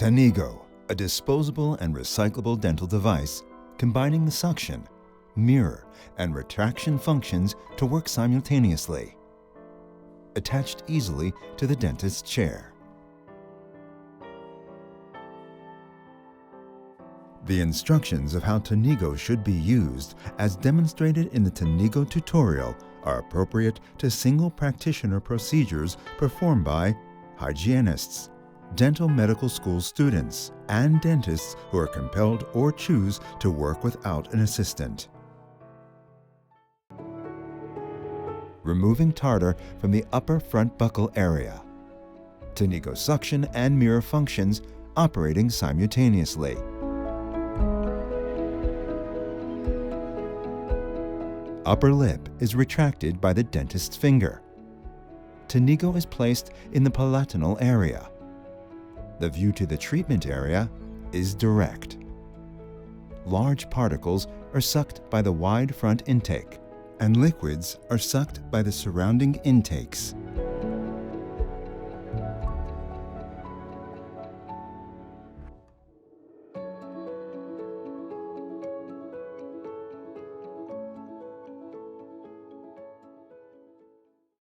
Tanigo, a disposable and recyclable dental device combining the suction, mirror, and retraction functions to work simultaneously. Attached easily to the dentist's chair. The instructions of how Tanigo should be used, as demonstrated in the Tanigo tutorial, are appropriate to single practitioner procedures performed by hygienists, dental medical school students, and dentists who are compelled or choose to work without an assistant. Removing tartar from the upper front buccal area. Tanigo suction and mirror functions operating simultaneously. Upper lip is retracted by the dentist's finger. Tanigo is placed in the palatinal area. The view to the treatment area is direct. Large particles are sucked by the wide front intake, and liquids are sucked by the surrounding intakes.